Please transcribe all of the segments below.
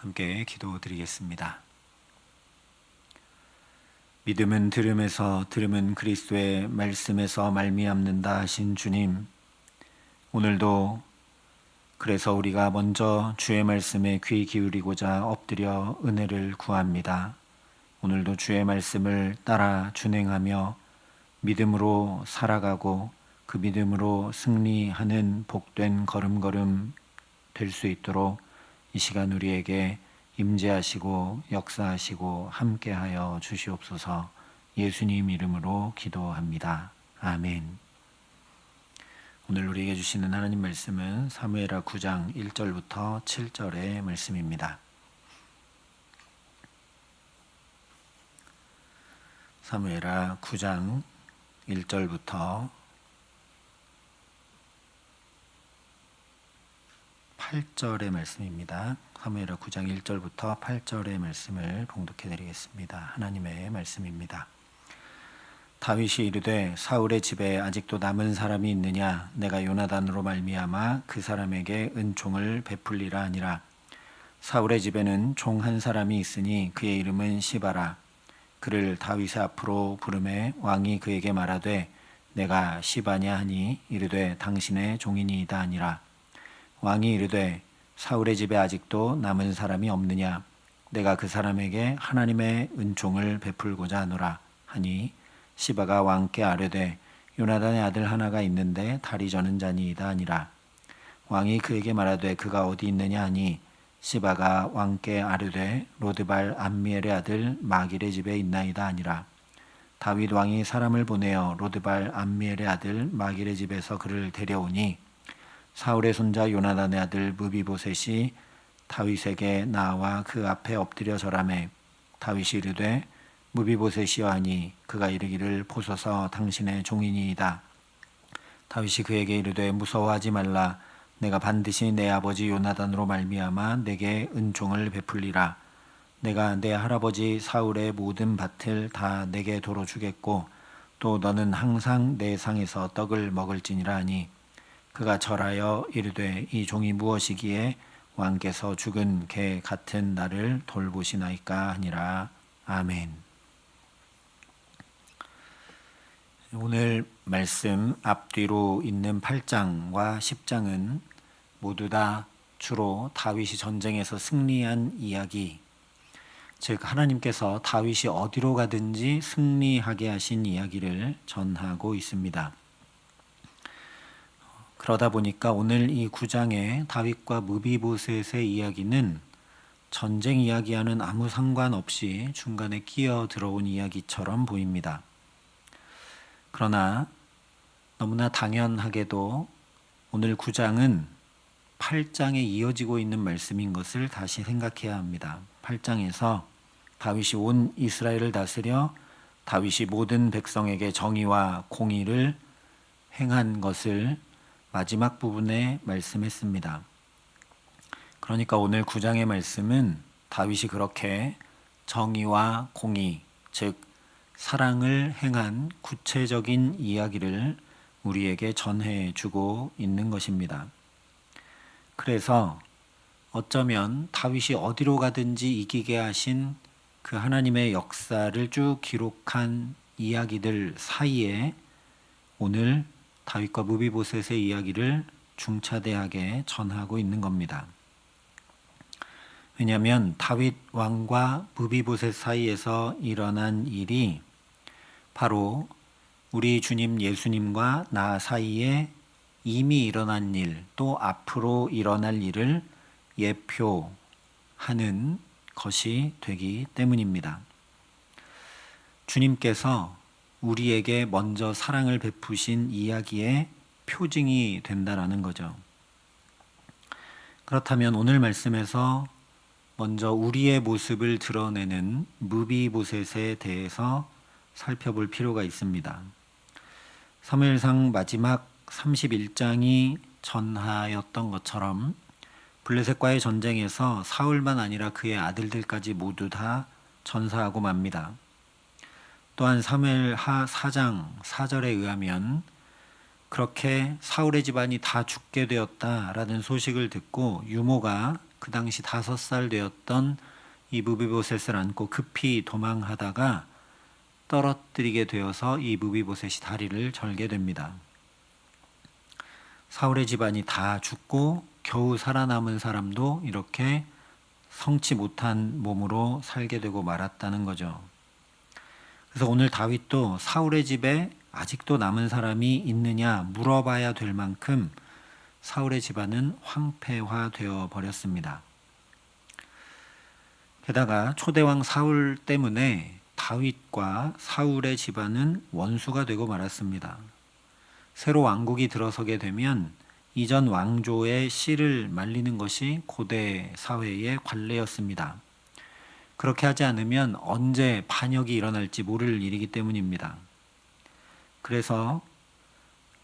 함께 기도드리겠습니다. 믿음은 들음에서, 들음은 그리스도의 말씀에서 말미암는다 하신 주님, 오늘도 그래서 우리가 먼저 주의 말씀에 귀 기울이고자 엎드려 은혜를 구합니다. 오늘도 주의 말씀을 따라 준행하며 믿음으로 살아가고 그 믿음으로 승리하는 복된 걸음걸음 될 수 있도록 이 시간 우리에게 임재하시고 역사하시고 함께하여 주시옵소서. 예수님 이름으로 기도합니다. 아멘. 오늘 우리에게 주시는 하나님 말씀은 사무엘하 9장 1절부터 7절의 말씀입니다. 사무엘하 9장 1절부터 8절의 말씀입니다. 사무엘하 9장 1절부터 8절의 말씀을 봉독해 드리겠습니다. 하나님의 말씀입니다. 다윗이 이르되 사울의 집에 아직도 남은 사람이 있느냐? 내가 요나단으로 말미암아 그 사람에게 은총을 베풀리라 하니라. 사울의 집에는 종 한 사람이 있으니 그의 이름은 시바라. 그를 다윗의 앞으로 부르매 왕이 그에게 말하되 내가 시바냐 하니 이르되 당신의 종이니이다 하니라. 왕이 이르되 사울의 집에 아직도 남은 사람이 없느냐? 내가 그 사람에게 하나님의 은총을 베풀고자 하노라 하니 시바가 왕께 아뢰되 요나단의 아들 하나가 있는데 다리 저는 자니이다 하니라. 왕이 그에게 말하되 그가 어디 있느냐 하니 시바가 왕께 아뢰되 로드발 암미엘의 아들 마길의 집에 있나이다 하니라. 다윗 왕이 사람을 보내어 로드발 암미엘의 아들 마길의 집에서 그를 데려오니 사울의 손자 요나단의 아들 무비보셋이 다윗에게 나와 그 앞에 엎드려 절하매 다윗이 이르되 무비보셋이여 하니 그가 이르기를 보소서 당신의 종이니이다. 다윗이 그에게 이르되 무서워하지 말라. 내가 반드시 내 아버지 요나단으로 말미암아 내게 은총을 베풀리라. 내가 내 할아버지 사울의 모든 밭을 다 내게 도로 주겠고 또 너는 항상 내 상에서 떡을 먹을지니라 하니 그가 절하여 이르되 이 종이 무엇이기에 왕께서 죽은 개 같은 나를 돌보시나이까 하니라. 아멘. 오늘 말씀 앞뒤로 있는 8장과 10장은 모두 다 주로 다윗이 전쟁에서 승리한 이야기, 즉 하나님께서 다윗이 어디로 가든지 승리하게 하신 이야기를 전하고 있습니다. 그러다 보니까 오늘 이 9장의 다윗과 무비보셋의 이야기는 전쟁 이야기와는 아무 상관없이 중간에 끼어 들어온 이야기처럼 보입니다. 그러나 너무나 당연하게도 오늘 9장은 8장에 이어지고 있는 말씀인 것을 다시 생각해야 합니다. 8장에서 다윗이 온 이스라엘을 다스려 다윗이 모든 백성에게 정의와 공의를 행한 것을 마지막 부분에 말씀했습니다. 그러니까 오늘 9장의 말씀은 다윗이 그렇게 정의와 공의, 즉 사랑을 행한 구체적인 이야기를 우리에게 전해주고 있는 것입니다. 그래서 어쩌면 다윗이 어디로 가든지 이기게 하신 그 하나님의 역사를 쭉 기록한 이야기들 사이에 오늘 다윗과 무비보셋의 이야기를 중차대하게 전하고 있는 겁니다. 왜냐하면 다윗 왕과 무비보셋 사이에서 일어난 일이 바로 우리 주님 예수님과 나 사이에 이미 일어난 일, 또 앞으로 일어날 일을 예표하는 것이 되기 때문입니다. 주님께서 우리에게 먼저 사랑을 베푸신 이야기의 표징이 된다라는 거죠. 그렇다면 오늘 말씀에서 먼저 우리의 모습을 드러내는 무비보셋에 대해서 살펴볼 필요가 있습니다. 사무엘상 마지막 31장이 전하였던 것처럼 블레셋과의 전쟁에서 사울만 아니라 그의 아들들까지 모두 다 전사하고 맙니다. 또한 사무엘하 4장 4절에 의하면 그렇게 사울의 집안이 다 죽게 되었다라는 소식을 듣고 유모가 그 당시 5살 되었던 이 무비보셋을 안고 급히 도망하다가 떨어뜨리게 되어서 이 무비보셋이 다리를 절게 됩니다. 사울의 집안이 다 죽고 겨우 살아남은 사람도 이렇게 성치 못한 몸으로 살게 되고 말았다는 거죠. 그래서 오늘 다윗도 사울의 집에 아직도 남은 사람이 있느냐 물어봐야 될 만큼 사울의 집안은 황폐화되어 버렸습니다. 게다가 초대왕 사울 때문에 다윗과 사울의 집안은 원수가 되고 말았습니다. 새로 왕국이 들어서게 되면 이전 왕조의 씨를 말리는 것이 고대 사회의 관례였습니다. 그렇게 하지 않으면 언제 반역이 일어날지 모를 일이기 때문입니다. 그래서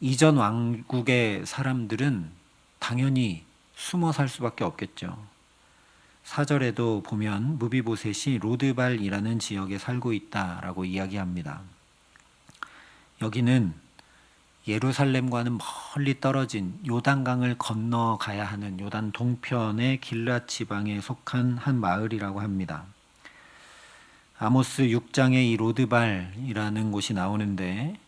이전 왕국의 사람들은 당연히 숨어 살 수밖에 없겠죠. 4절에도 보면 무비보셋이 로드발이라는 지역에 살고 있다라고 이야기합니다. 여기는 예루살렘과는 멀리 떨어진 요단강을 건너가야 하는 요단 동편의 길앗 지방에 속한 한 마을이라고 합니다. 아모스 6장에 이 로드발이라는 곳이 나오는데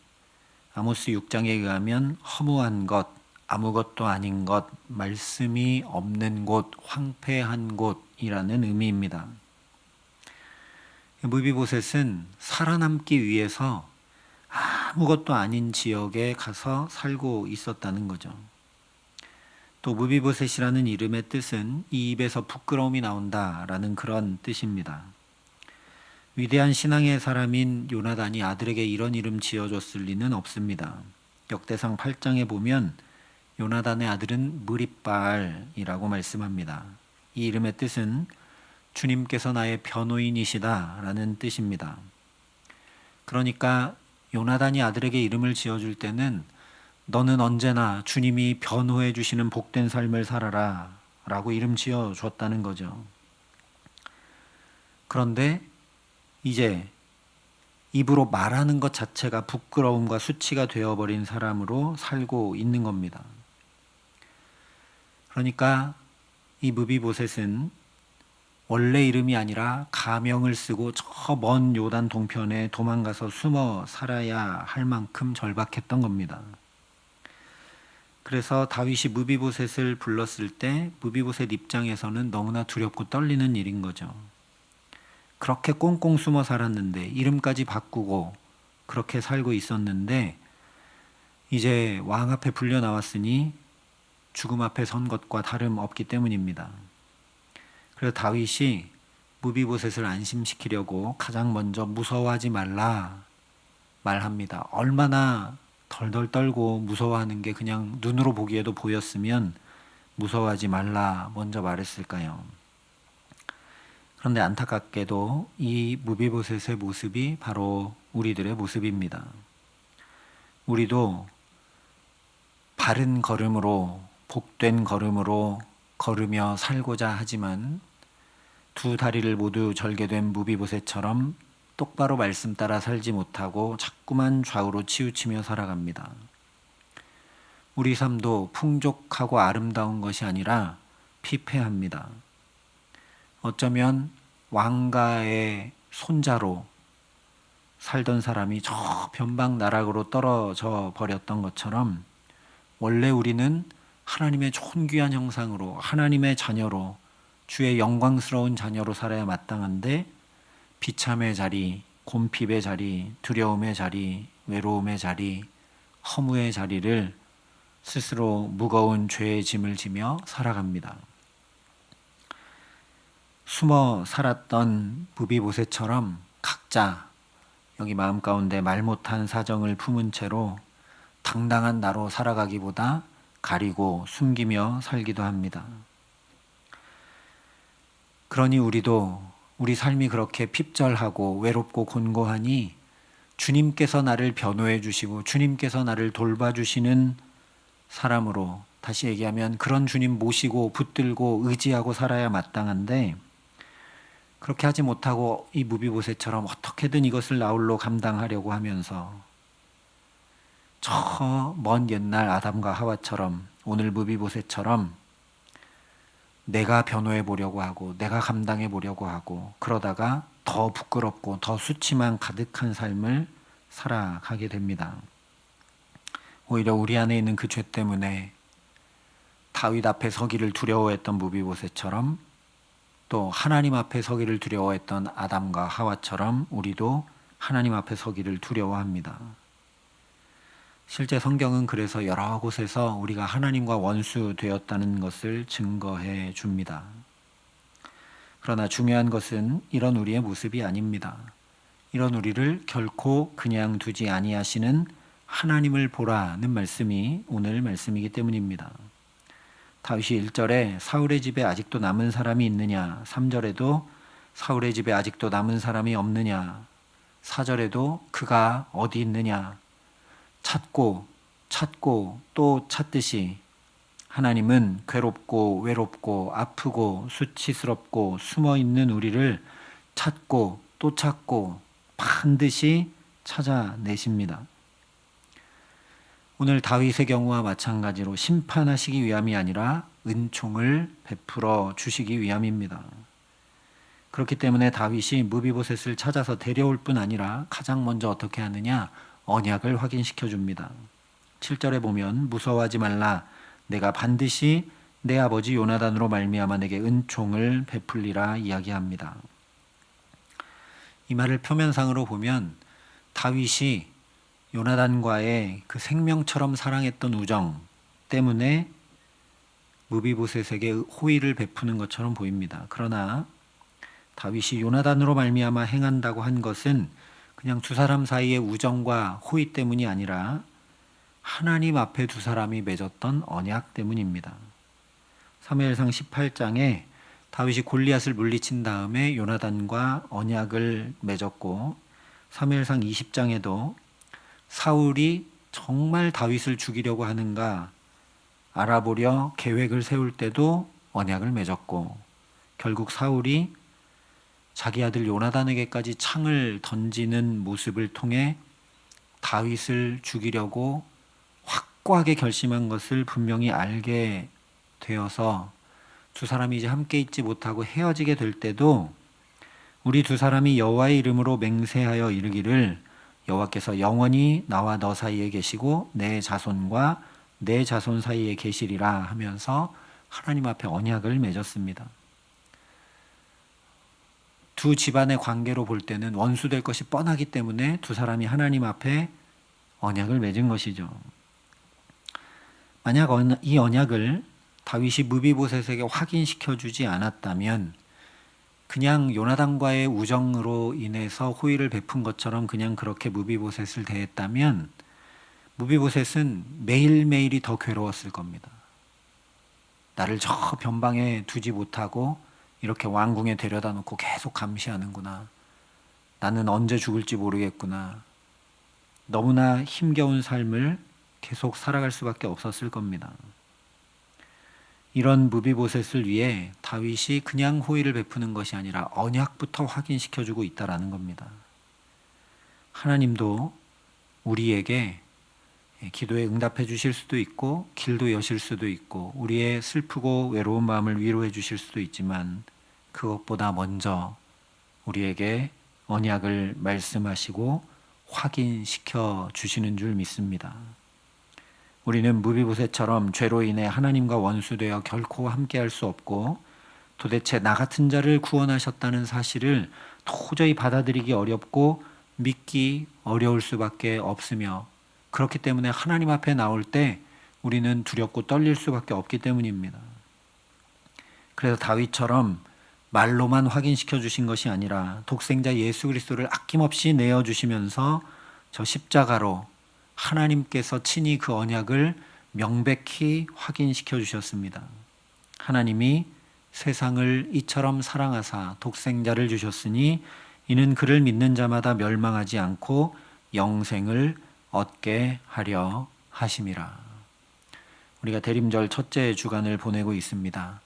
아모스 6장에 의하면 허무한 것, 아무것도 아닌 것, 말씀이 없는 곳, 황폐한 곳이라는 의미입니다. 무비보셋은 살아남기 위해서 아무것도 아닌 지역에 가서 살고 있었다는 거죠. 또 무비보셋이라는 이름의 뜻은 이 입에서 부끄러움이 나온다라는 그런 뜻입니다. 위대한 신앙의 사람인 요나단이 아들에게 이런 이름 지어줬을 리는 없습니다. 역대상 8장에 보면 요나단의 아들은 무립발이라고 말씀합니다. 이 이름의 뜻은 주님께서 나의 변호인이시다 라는 뜻입니다. 그러니까 요나단이 아들에게 이름을 지어줄 때는 너는 언제나 주님이 변호해 주시는 복된 삶을 살아라 라고 이름 지어줬다는 거죠. 그런데 이제 입으로 말하는 것 자체가 부끄러움과 수치가 되어버린 사람으로 살고 있는 겁니다. 그러니까 이 무비보셋은 원래 이름이 아니라 가명을 쓰고 저 먼 요단 동편에 도망가서 숨어 살아야 할 만큼 절박했던 겁니다. 그래서 다윗이 무비보셋을 불렀을 때 무비보셋 입장에서는 너무나 두렵고 떨리는 일인 거죠. 그렇게 꽁꽁 숨어 살았는데 이름까지 바꾸고 그렇게 살고 있었는데 이제 왕 앞에 불려 나왔으니 죽음 앞에 선 것과 다름없기 때문입니다. 그래서 다윗이 무비보셋을 안심시키려고 가장 먼저 무서워하지 말라 말합니다. 얼마나 덜덜 떨고 무서워하는 게 그냥 눈으로 보기에도 보였으면 무서워하지 말라 먼저 말했을까요? 그런데 안타깝게도 이 무비보셋의 모습이 바로 우리들의 모습입니다. 우리도 바른 걸음으로 복된 걸음으로 걸으며 살고자 하지만 두 다리를 모두 절개된 무비보셋처럼 똑바로 말씀 따라 살지 못하고 자꾸만 좌우로 치우치며 살아갑니다. 우리 삶도 풍족하고 아름다운 것이 아니라 피폐합니다. 어쩌면 왕가의 손자로 살던 사람이 저 변방 나락으로 떨어져 버렸던 것처럼 원래 우리는 하나님의 존귀한 형상으로 하나님의 자녀로 주의 영광스러운 자녀로 살아야 마땅한데 비참의 자리, 곰핍의 자리, 두려움의 자리, 외로움의 자리, 허무의 자리를 스스로 무거운 죄의 짐을 지며 살아갑니다. 숨어 살았던 무비보셋처럼 각자 여기 마음 가운데 말 못한 사정을 품은 채로 당당한 나로 살아가기보다 가리고 숨기며 살기도 합니다. 그러니 우리도 우리 삶이 그렇게 핍절하고 외롭고 곤고하니 주님께서 나를 변호해 주시고 주님께서 나를 돌봐주시는 사람으로, 다시 얘기하면 그런 주님 모시고 붙들고 의지하고 살아야 마땅한데 그렇게 하지 못하고 이 무비보셋처럼 어떻게든 이것을 나홀로 감당하려고 하면서 저 먼 옛날 아담과 하와처럼 오늘 무비보셋처럼 내가 변호해 보려고 하고 내가 감당해 보려고 하고 그러다가 더 부끄럽고 더 수치만 가득한 삶을 살아가게 됩니다. 오히려 우리 안에 있는 그 죄 때문에 다윗 앞에 서기를 두려워했던 무비보셋처럼 또 하나님 앞에 서기를 두려워했던 아담과 하와처럼 우리도 하나님 앞에 서기를 두려워합니다. 실제 성경은 그래서 여러 곳에서 우리가 하나님과 원수 되었다는 것을 증거해 줍니다. 그러나 중요한 것은 이런 우리의 모습이 아닙니다. 이런 우리를 결코 그냥 두지 아니하시는 하나님을 보라는 말씀이 오늘 말씀이기 때문입니다. 다윗이 1절에 사울의 집에 아직도 남은 사람이 있느냐, 3절에도 사울의 집에 아직도 남은 사람이 없느냐, 4절에도 그가 어디 있느냐, 찾고 또 찾듯이 하나님은 괴롭고 외롭고 아프고 수치스럽고 숨어있는 우리를 찾고 또 찾고 반드시 찾아내십니다. 오늘 다윗의 경우와 마찬가지로 심판하시기 위함이 아니라 은총을 베풀어 주시기 위함입니다. 그렇기 때문에 다윗이 무비보셋을 찾아서 데려올 뿐 아니라 가장 먼저 어떻게 하느냐? 언약을 확인시켜 줍니다. 7절에 보면 무서워하지 말라. 내가 반드시 내 아버지 요나단으로 말미암아 내게 은총을 베풀리라 이야기합니다. 이 말을 표면상으로 보면 다윗이 요나단과의 그 생명처럼 사랑했던 우정 때문에 무비보셋에게 호의를 베푸는 것처럼 보입니다. 그러나 다윗이 요나단으로 말미암아 행한다고 한 것은 그냥 두 사람 사이의 우정과 호의 때문이 아니라 하나님 앞에 두 사람이 맺었던 언약 때문입니다. 사무엘상 18장에 다윗이 골리앗을 물리친 다음에 요나단과 언약을 맺었고 사무엘상 20장에도 사울이 정말 다윗을 죽이려고 하는가 알아보려 계획을 세울 때도 언약을 맺었고 결국 사울이 자기 아들 요나단에게까지 창을 던지는 모습을 통해 다윗을 죽이려고 확고하게 결심한 것을 분명히 알게 되어서 두 사람이 이제 함께 있지 못하고 헤어지게 될 때도 우리 두 사람이 여호와의 이름으로 맹세하여 이르기를 여호와께서 영원히 나와 너 사이에 계시고 내 자손과 내 자손 사이에 계시리라 하면서 하나님 앞에 언약을 맺었습니다. 두 집안의 관계로 볼 때는 원수될 것이 뻔하기 때문에 두 사람이 하나님 앞에 언약을 맺은 것이죠. 만약 이 언약을 다윗이 무비보셋에게 확인시켜 주지 않았다면 그냥 요나단과의 우정으로 인해서 호의를 베푼 것처럼 그냥 그렇게 무비보셋을 대했다면 무비보셋은 매일매일이 더 괴로웠을 겁니다. 나를 저 변방에 두지 못하고 이렇게 왕궁에 데려다 놓고 계속 감시하는구나. 나는 언제 죽을지 모르겠구나. 너무나 힘겨운 삶을 계속 살아갈 수밖에 없었을 겁니다. 이런 무비보셋을 위해 다윗이 그냥 호의를 베푸는 것이 아니라 언약부터 확인시켜주고 있다는 겁니다. 하나님도 우리에게 기도에 응답해 주실 수도 있고 길도 여실 수도 있고 우리의 슬프고 외로운 마음을 위로해 주실 수도 있지만 그것보다 먼저 우리에게 언약을 말씀하시고 확인시켜 주시는 줄 믿습니다. 우리는 무비보셋처럼 죄로 인해 하나님과 원수되어 결코 함께할 수 없고 도대체 나 같은 자를 구원하셨다는 사실을 도저히 받아들이기 어렵고 믿기 어려울 수밖에 없으며 그렇기 때문에 하나님 앞에 나올 때 우리는 두렵고 떨릴 수밖에 없기 때문입니다. 그래서 다윗처럼 말로만 확인시켜 주신 것이 아니라 독생자 예수 그리스도를 아낌없이 내어주시면서 저 십자가로 하나님께서 친히 그 언약을 명백히 확인시켜 주셨습니다. 하나님이 세상을 이처럼 사랑하사 독생자를 주셨으니 이는 그를 믿는 자마다 멸망하지 않고 영생을 얻게 하려 하심이라. 우리가 대림절 첫째 주간을 보내고 있습니다.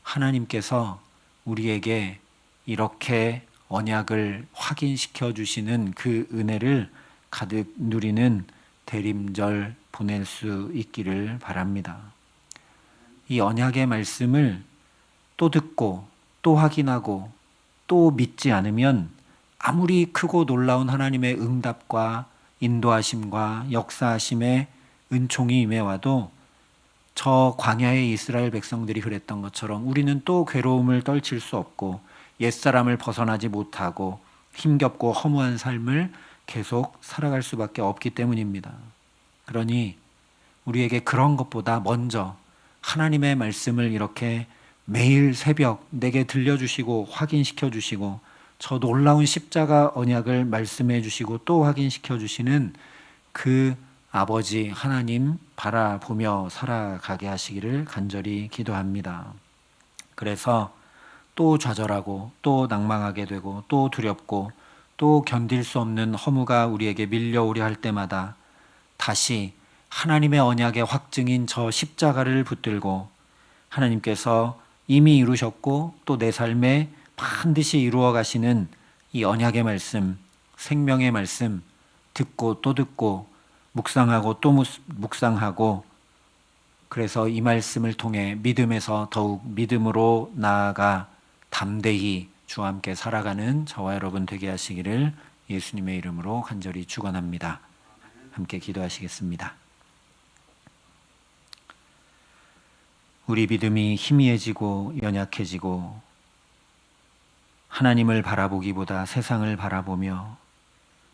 하나님께서 우리에게 이렇게 언약을 확인시켜 주시는 그 은혜를 가득 누리는 대림절 보낼 수 있기를 바랍니다. 이 언약의 말씀을 또 듣고 또 확인하고 또 믿지 않으면 아무리 크고 놀라운 하나님의 응답과 인도하심과 역사하심의 은총이 임해와도 저 광야의 이스라엘 백성들이 그랬던 것처럼 우리는 또 괴로움을 떨칠 수 없고 옛사람을 벗어나지 못하고 힘겹고 허무한 삶을 계속 살아갈 수밖에 없기 때문입니다. 그러니 우리에게 그런 것보다 먼저 하나님의 말씀을 이렇게 매일 새벽 내게 들려주시고 확인시켜 주시고 저 놀라운 십자가 언약을 말씀해 주시고 또 확인시켜 주시는 그 아버지 하나님 바라보며 살아가게 하시기를 간절히 기도합니다. 그래서 또 좌절하고 또 낭망하게 되고 또 두렵고 또 견딜 수 없는 허무가 우리에게 밀려오려 할 때마다 다시 하나님의 언약의 확증인 저 십자가를 붙들고 하나님께서 이미 이루셨고 또 내 삶에 반드시 이루어 가시는 이 언약의 말씀, 생명의 말씀 듣고 또 듣고 묵상하고 또 묵상하고 그래서 이 말씀을 통해 믿음에서 더욱 믿음으로 나아가 담대히 주와 함께 살아가는 저와 여러분 되게 하시기를 예수님의 이름으로 간절히 축원합니다. 함께 기도하시겠습니다. 우리 믿음이 희미해지고 연약해지고 하나님을 바라보기보다 세상을 바라보며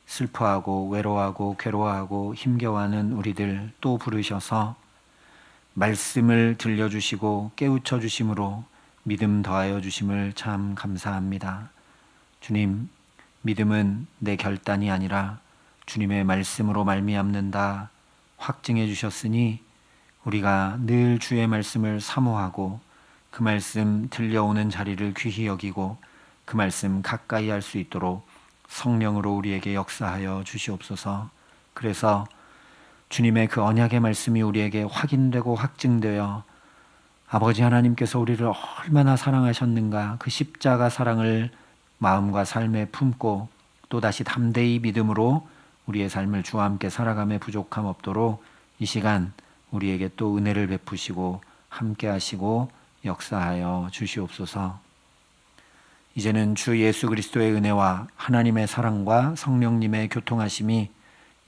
슬퍼하고 외로워하고 괴로워하고 힘겨워하는 우리들 또 부르셔서 말씀을 들려주시고 깨우쳐 주심으로 믿음 더하여 주심을 참 감사합니다. 주님, 믿음은 내 결단이 아니라 주님의 말씀으로 말미암는다 확증해 주셨으니 우리가 늘 주의 말씀을 사모하고 그 말씀 들려오는 자리를 귀히 여기고 그 말씀 가까이 할 수 있도록 성령으로 우리에게 역사하여 주시옵소서. 그래서 주님의 그 언약의 말씀이 우리에게 확인되고 확증되어 아버지 하나님께서 우리를 얼마나 사랑하셨는가 그 십자가 사랑을 마음과 삶에 품고 또다시 담대히 믿음으로 우리의 삶을 주와 함께 살아감에 부족함 없도록 이 시간 우리에게 또 은혜를 베푸시고 함께 하시고 역사하여 주시옵소서. 이제는 주 예수 그리스도의 은혜와 하나님의 사랑과 성령님의 교통하심이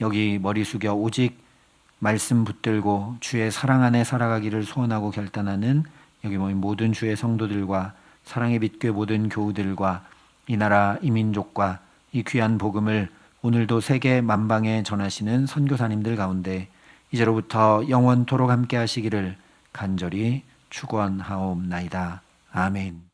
여기 머리 숙여 오직 말씀 붙들고 주의 사랑 안에 살아가기를 소원하고 결단하는 여기 모인 모든 주의 성도들과 사랑의 빛교회 모든 교우들과 이 나라 이 민족과 이 귀한 복음을 오늘도 세계 만방에 전하시는 선교사님들 가운데 이제로부터 영원토록 함께 하시기를 간절히 축원하옵나이다. 아멘.